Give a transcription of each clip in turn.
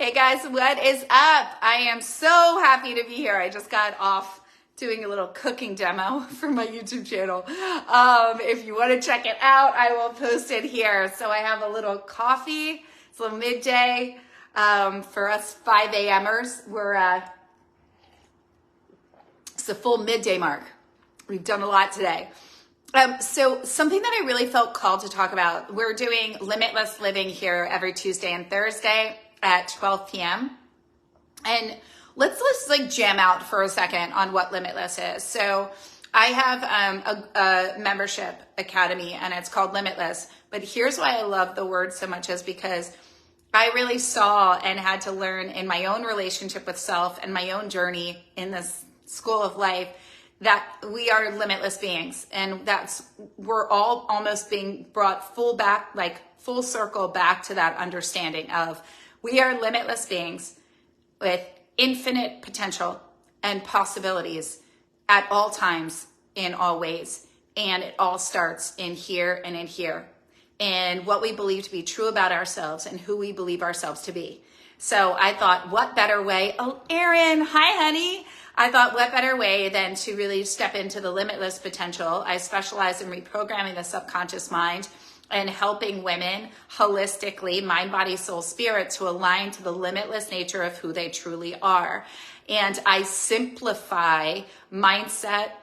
Hey guys, what is up? I am so happy to be here. I just got off doing a little cooking demo for my YouTube channel. If you want to check it out, I will post it here. So I have a little coffee. It's a little midday for us 5 a.m.ers. It's the full midday mark. We've done a lot today. So something that I really felt called to talk about, we're doing Limitless Living here every Tuesday and Thursday at 12 p.m. And let's like jam out for a second on what Limitless is. So I have a membership academy and it's called Limitless. But here's why I love the word so much is because I really saw and had to learn in my own relationship with self and my own journey in this school of life that we are limitless beings. And we're all almost being brought full circle back to that understanding of we are limitless beings with infinite potential and possibilities at all times in all ways. And it all starts in here and in here. And what we believe to be true about ourselves and who we believe ourselves to be. So I thought, what better way? Oh, Erin, hi, honey. I thought, what better way than to really step into the limitless potential? I specialize in reprogramming the subconscious mind and helping women holistically, mind, body, soul, spirit, to align to the limitless nature of who they truly are. And I simplify mindset,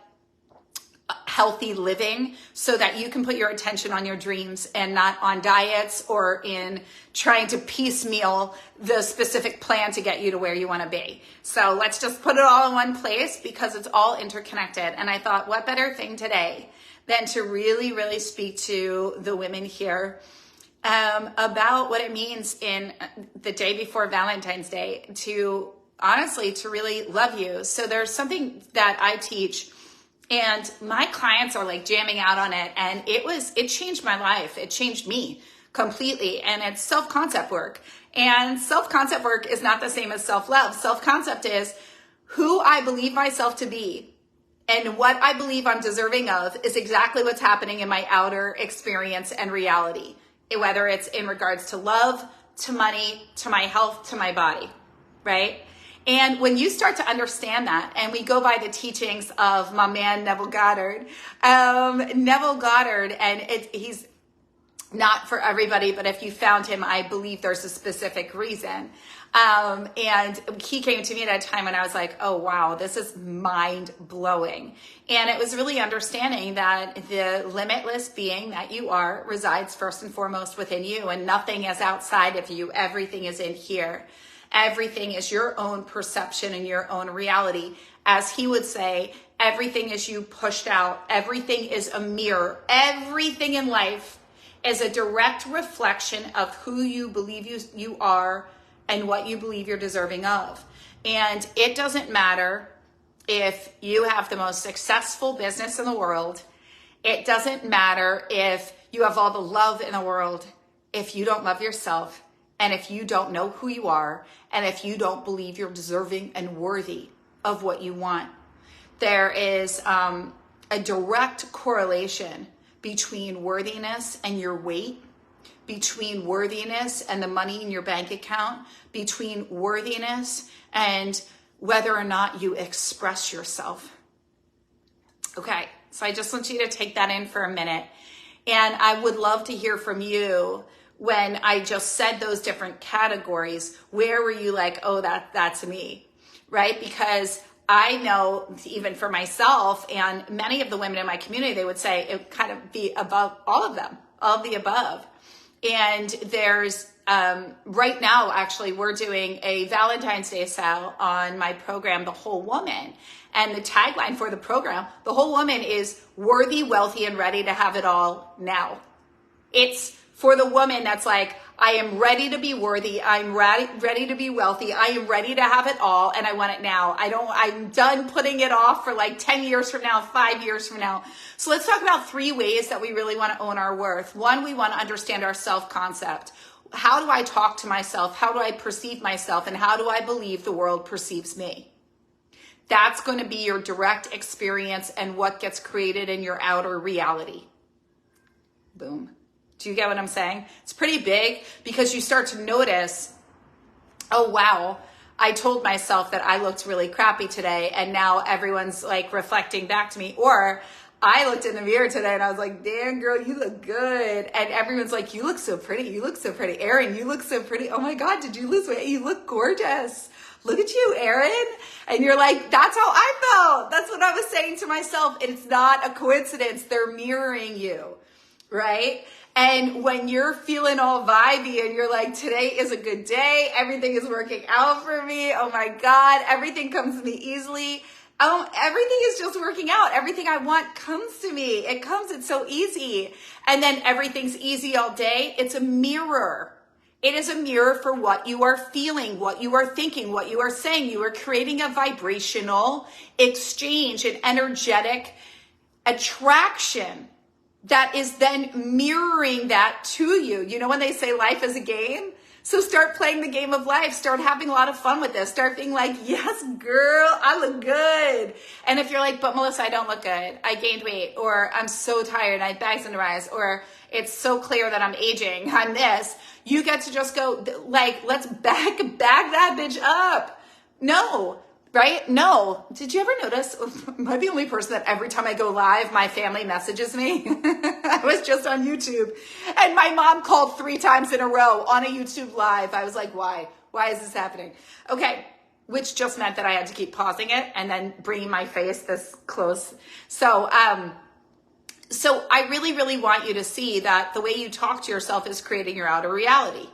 healthy living so that you can put your attention on your dreams and not on diets or in trying to piecemeal the specific plan to get you to where you want to be. So let's just put it all in one place because it's all interconnected. And I thought, what better thing today than to really, really speak to the women here about what it means in the day before Valentine's Day to honestly, to really love you. So there's something that I teach and my clients are like jamming out on it. And it changed my life. It changed me completely. And it's self-concept work. And self-concept work is not the same as self-love. Self-concept is who I believe myself to be. And what I believe I'm deserving of is exactly what's happening in my outer experience and reality, whether it's in regards to love, to money, to my health, to my body, right? And when you start to understand that, and we go by the teachings of my man, Neville Goddard, and he's not for everybody, but if you found him, I believe there's a specific reason. And he came to me at a time when I was like, oh, wow, this is mind blowing. And it was really understanding that the limitless being that you are resides first and foremost within you, and nothing is outside of you. Everything is in here. Everything is your own perception and your own reality. As he would say, everything is you pushed out. Everything is a mirror. Everything in life is a direct reflection of who you believe you are and what you believe you're deserving of. And it doesn't matter if you have the most successful business in the world. It doesn't matter if you have all the love in the world. If you don't love yourself, and if you don't know who you are, and if you don't believe you're deserving and worthy of what you want, there is a direct correlation between worthiness and your weight, between worthiness and the money in your bank account, between worthiness and whether or not you express yourself. Okay, so I just want you to take that in for a minute. And I would love to hear from you. When I just said those different categories, where were you like, oh, that's me, right? Because I know even for myself and many of the women in my community, they would say it would kind of be above all of them, all of the above. And there's right now, actually, we're doing a Valentine's Day sale on my program, The Whole Woman. And the tagline for the program, The Whole Woman, is worthy, wealthy, and ready to have it all now. It's for the woman that's like, I am ready to be worthy. I'm ready to be wealthy. I am ready to have it all. And I want it now. I'm done putting it off for like 10 years from now, 5 years from now. So let's talk about 3 ways that we really want to own our worth. 1, we want to understand our self-concept. How do I talk to myself? How do I perceive myself? And how do I believe the world perceives me? That's going to be your direct experience and what gets created in your outer reality. Boom. Do you get what I'm saying? It's pretty big because you start to notice oh, wow, I told myself that I looked really crappy today, and now everyone's like reflecting back to me. Or I looked in the mirror today and I was like, damn girl, you look good. And everyone's like, you look so pretty. You look so pretty. Erin, you look so pretty. Oh my God, did you lose weight? You look gorgeous. Look at you, Erin. And you're like, that's how I felt. That's what I was saying to myself. It's not a coincidence. They're mirroring you, right? And when you're feeling all vibey and you're like, today is a good day. Everything is working out for me. Oh my God, everything comes to me easily. Everything is just working out. Everything I want comes to me. It's so easy. And then everything's easy all day. It's a mirror. It is a mirror for what you are feeling, what you are thinking, what you are saying. You are creating a vibrational exchange, an energetic attraction that is then mirroring that to you. You know when they say life is a game? So start playing the game of life. Start having a lot of fun with this. Start being like, yes, girl, I look good. And if you're like, but Melissa, I don't look good. I gained weight, or I'm so tired. I have bags under my eyes, or it's so clear that I'm aging. I'm this. You get to just go like, let's bag that bitch up. No. Right? No. Did you ever notice? Am I the only person that every time I go live, my family messages me? I was just on YouTube and my mom called 3 times in a row on a YouTube live. I was like, why? Why is this happening? Okay. Which just meant that I had to keep pausing it and then bringing my face this close. So I really, really want you to see that the way you talk to yourself is creating your outer reality.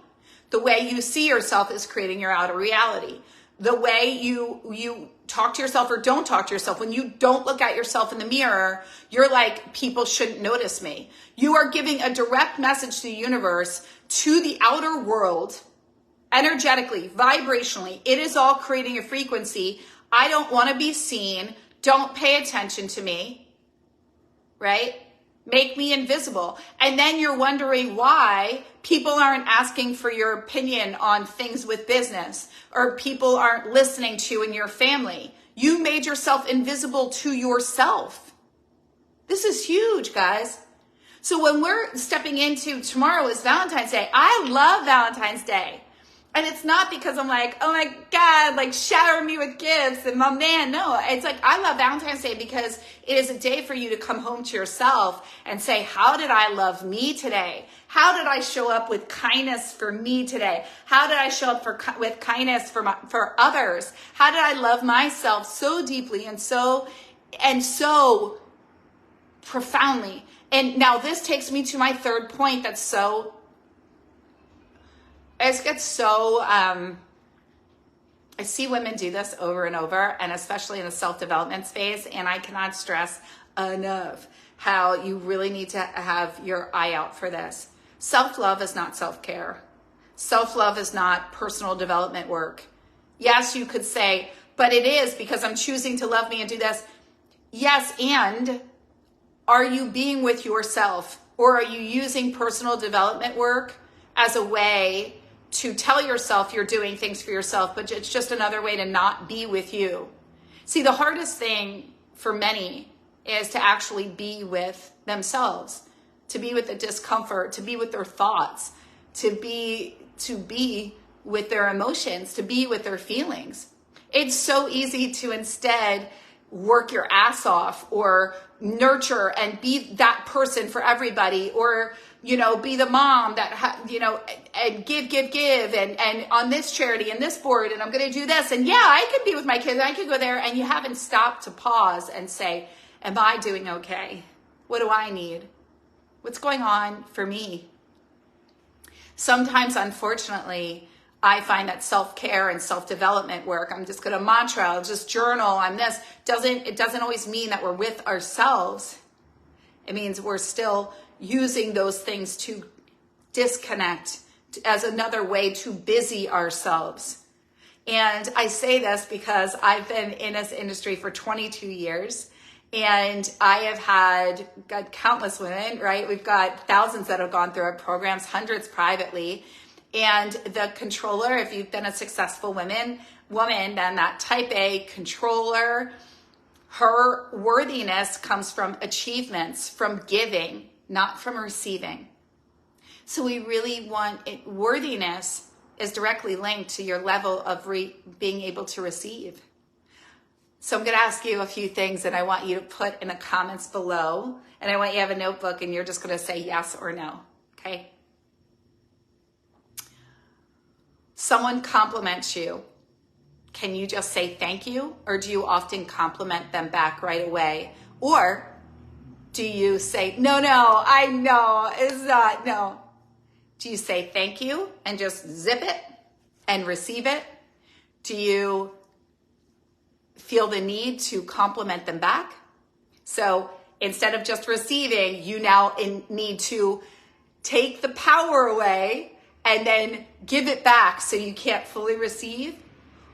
The way you see yourself is creating your outer reality. The way you talk to yourself or don't talk to yourself, when you don't look at yourself in the mirror, you're like, people shouldn't notice me. You are giving a direct message to the universe, to the outer world, energetically, vibrationally. It is all creating a frequency. I don't want to be seen. Don't pay attention to me, right? Make me invisible. And then you're wondering why people aren't asking for your opinion on things with business, or people aren't listening to you in your family. You made yourself invisible to yourself. This is huge, guys. So when we're stepping into tomorrow is Valentine's Day. I love Valentine's Day. And it's not because I'm like, oh my God, like shower me with gifts and my man. No, it's like, I love Valentine's Day because it is a day for you to come home to yourself and say, how did I love me today? How did I show up with kindness for me today? How did I show up with kindness for others? How did I love myself so deeply and so profoundly? And now this takes me to my third point that's so I see women do this over and over, and especially in the self-development space, and I cannot stress enough how you really need to have your eye out for this. Self-love is not self-care. Self-love is not personal development work. Yes, you could say, but it is because I'm choosing to love me and do this. Yes, and are you being with yourself, or are you using personal development work as a way to tell yourself you're doing things for yourself, but it's just another way to not be with you? See, the hardest thing for many is to actually be with themselves, to be with the discomfort, to be with their thoughts, to be with their emotions, to be with their feelings. It's so easy to instead work your ass off or nurture and be that person for everybody, or be the mom that and give and on this charity and this board, and I'm going to do this, and yeah, I could be with my kids, I could go there, and you haven't stopped to pause and say, am I doing okay? What do I need? What's going on for me? Sometimes, unfortunately, I find that self-care and self-development work, I'm just going to mantra, I'll just journal, I'm this, it doesn't always mean that we're with ourselves. It means we're still using those things to disconnect as another way to busy ourselves. And I say this because I've been in this industry for 22 years, and I have got countless women, right? We've got thousands that have gone through our programs, hundreds privately. And the controller, if you've been a successful woman, then that type A controller, her worthiness comes from achievements, from giving, not from receiving. So we really want worthiness is directly linked to your level of being able to receive. So I'm going to ask you a few things that I want you to put in the comments below. And I want you to have a notebook and you're just going to say yes or no. Okay? Someone compliments you. Can you just say thank you? Or do you often compliment them back right away? Or do you say, no, I know, it's not, no. Do you say thank you and just zip it and receive it? Do you feel the need to compliment them back? So instead of just receiving, you now need to take the power away and then give it back so you can't fully receive?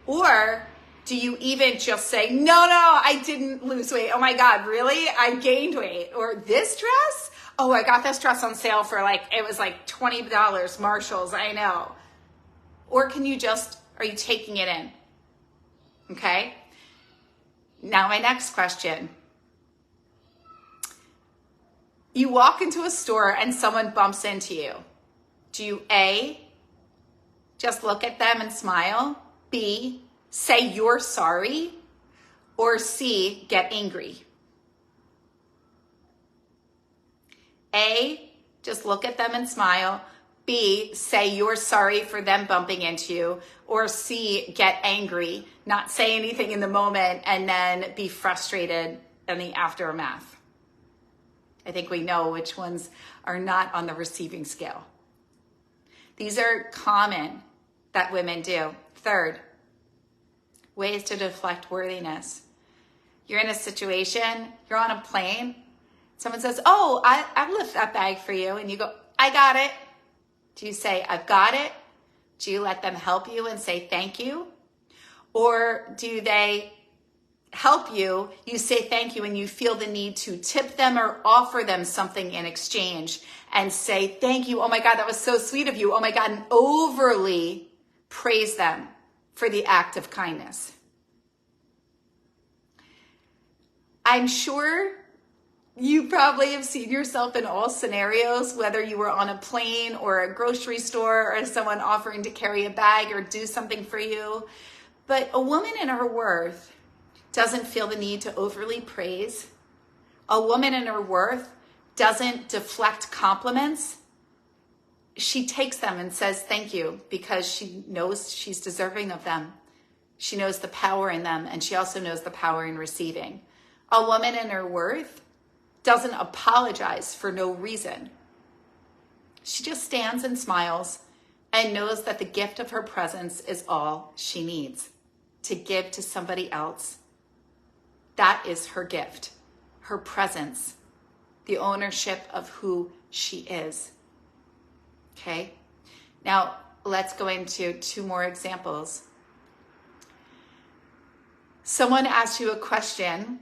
Or do you even just say, no, I didn't lose weight. Oh my God, really? I gained weight. Or this dress? Oh, I got this dress on sale for it was like $20, Marshalls, I know. Or are you taking it in? Okay. Now my next question. You walk into a store and someone bumps into you. Do you A, just look at them and smile? B, say you're sorry? Or C, get angry? A, just look at them and smile. B, say you're sorry for them bumping into you. Or C, get angry, not say anything in the moment and then be frustrated in the aftermath. I think we know which ones are not on the receiving scale. These are common that women do. Third, ways to deflect worthiness. You're in a situation, you're on a plane, someone says, oh, I'll lift that bag for you. And you go, I got it. Do you say, I've got it? Do you let them help you and say thank you? Or do they help you, you say thank you, and you feel the need to tip them or offer them something in exchange and say thank you, oh my God, that was so sweet of you, oh my God, and overly praise them for the act of kindness. I'm sure you probably have seen yourself in all scenarios, whether you were on a plane or a grocery store or someone offering to carry a bag or do something for you. But a woman in her worth doesn't feel the need to overly praise. A woman in her worth doesn't deflect compliments. She takes them and says thank you because she knows she's deserving of them. She knows the power in them, and she also knows the power in receiving. A woman in her worth doesn't apologize for no reason. She just stands and smiles and knows that the gift of her presence is all she needs to give to somebody else. That is her gift, her presence, the ownership of who she is. Okay? Now, let's go into two more examples. Someone asks you a question,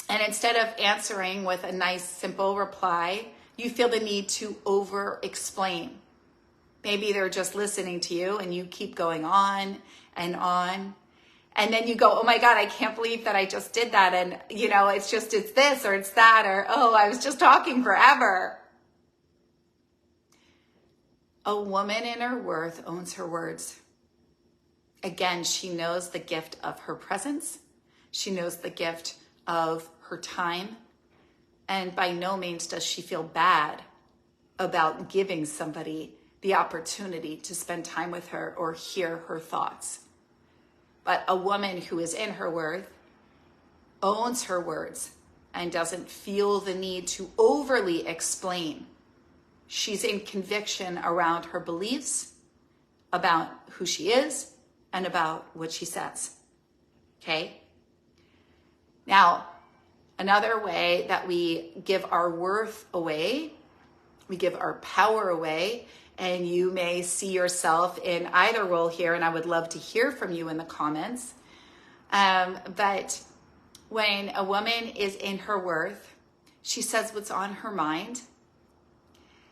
and instead of answering with a nice, simple reply, you feel the need to over-explain. Maybe they're just listening to you, and you keep going on. And then you go, oh my God, I can't believe that I just did that. And, it's this or it's that, or, oh, I was just talking forever. A woman in her worth owns her words. Again, she knows the gift of her presence. She knows the gift of her time. And by no means does she feel bad about giving somebody the opportunity to spend time with her or hear her thoughts. But a woman who is in her worth owns her words and doesn't feel the need to overly explain. She's in conviction around her beliefs, about who she is, and about what she says. Okay? Now, another way that we give our worth away, we give our power away, and you may see yourself in either role here, and I would love to hear from you in the comments. But when a woman is in her worth, she says what's on her mind.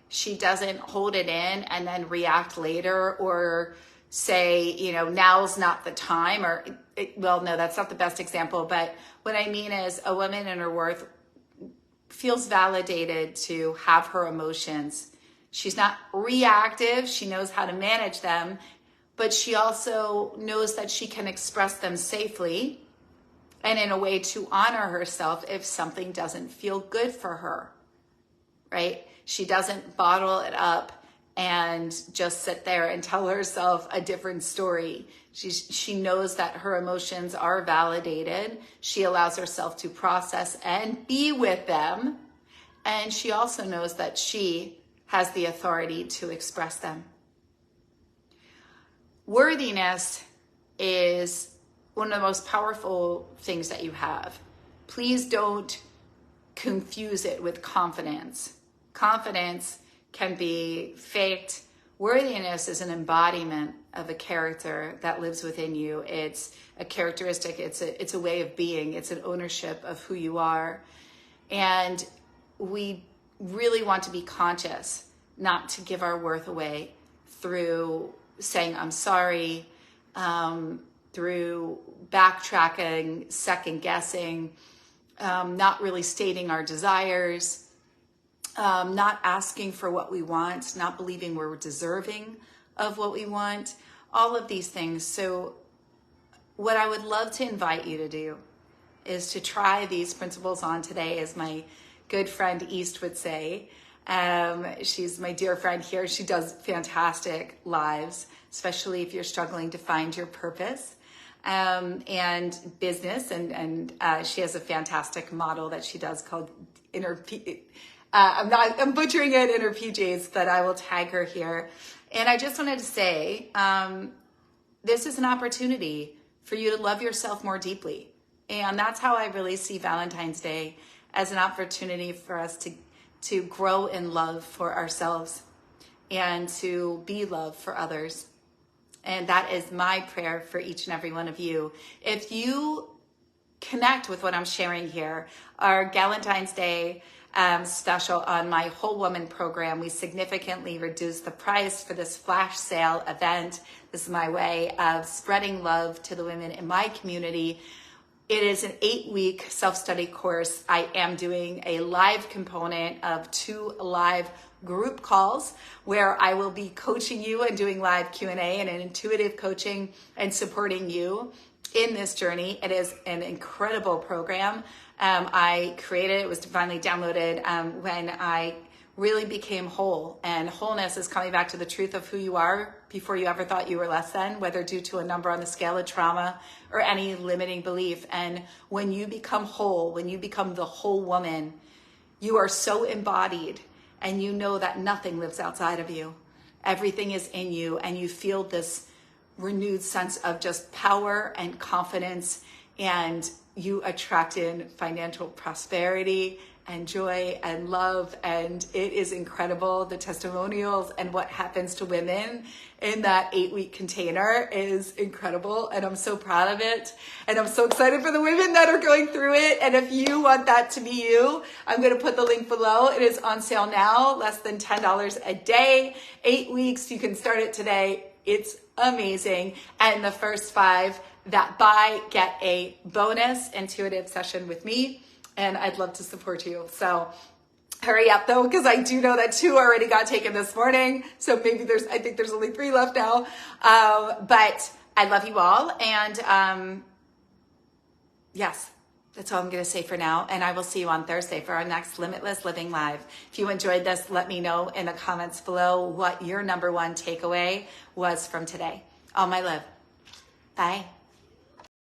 She doesn't hold it in and then react later or say, now's not the time, no, that's not the best example. But what I mean is a woman in her worth feels validated to have her emotions. She's not reactive. She knows how to manage them, but she also knows that she can express them safely and in a way to honor herself if something doesn't feel good for her, right? She doesn't bottle it up and just sit there and tell herself a different story. She knows that her emotions are validated. She allows herself to process and be with them. And she also knows that she has the authority to express them. Worthiness is one of the most powerful things that you have. Please don't confuse it with confidence. Confidence can be faked. Worthiness is an embodiment of a character that lives within you. It's a characteristic. It's a way of being. It's an ownership of who you are. And we really want to be conscious not to give our worth away through saying, I'm sorry, through backtracking, second guessing, not really stating our desires, not asking for what we want, not believing we're deserving of what we want, all of these things. So what I would love to invite you to do is to try these principles on today, as my good friend East would say. She's my dear friend here. She does fantastic lives, especially if you're struggling to find your purpose and business. And she has a fantastic model that she does called I'm butchering it, Inner PJs, but I will tag her here. And I just wanted to say, this is an opportunity for you to love yourself more deeply. And that's how I really see Valentine's Day, as an opportunity for us to grow in love for ourselves and to be love for others. And that is my prayer for each and every one of you. If you connect with what I'm sharing here, our Valentine's Day special on my Whole Woman program, we significantly reduced the price for this flash sale event. This is my way of spreading love to the women in my community. It is an 8-week self-study course. I am doing a live component of 2 live group calls where I will be coaching you and doing live Q&A and an intuitive coaching and supporting you in this journey. It is an incredible program. I created it, was divinely downloaded when I really became whole. And wholeness is coming back to the truth of who you are before you ever thought you were less than, whether due to a number on the scale of trauma or any limiting belief. And when you become whole, when you become the whole woman, you are so embodied and you know that nothing lives outside of you. Everything is in you, and you feel this renewed sense of just power and confidence, and you attract in financial prosperity and joy and love, and it is incredible. The testimonials and what happens to women in that 8-week container is incredible, and I'm so proud of it, and I'm so excited for the women that are going through it. And if you want that to be you, I'm going to put the link below. It is on sale now, less than $10 a day, 8 weeks. You can start it today. It's amazing. And the first 5 that buy get a bonus intuitive session with me, and I'd love to support you. So hurry up though, because I do know that 2 already got taken this morning. So maybe I think there's only 3 left now. But I love you all. And yes, that's all I'm going to say for now. And I will see you on Thursday for our next Limitless Living Live. If you enjoyed this, let me know in the comments below what your number 1 takeaway was from today. All my love. Bye.